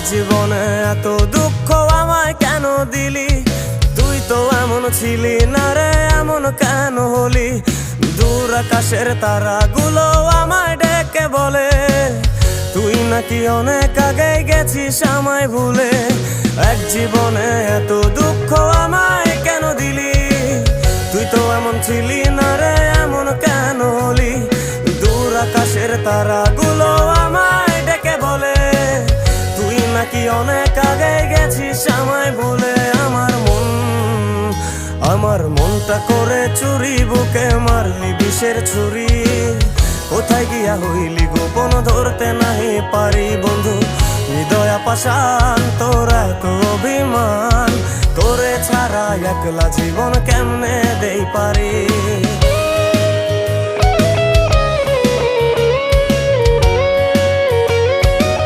জীবনে এত দুঃখ আমায় কেন দিলি? তুই তো এমন ছিলি না রে, এমন কেন হলি? দূর আকাশের তারাগুলো আমায় ডেকে বলে তুই নাকি অনেক আগে গেছিস আমায় ভুলে। এক জীবনে এত দুঃখ আমায় কেন দিলি? তুই তো এমন ছিলি না রে, এমন কেন হলি? দূর আকাশের তারাগুলো আমায় ডেকে বলে তুই নাকি অনেক আগে গেছিস আমায় ভুলে। আমার মনটা করে চুরি, বুকে মারলি বিষের ছুরি। কোথায় গিয়া হইলি গোপন ধরতে নাহি পারি বন্ধু। হৃদয় পাষাণ তোর এত অভিমান, তোরে ছাড়া একলা জীবন কেমনে দেই পারি?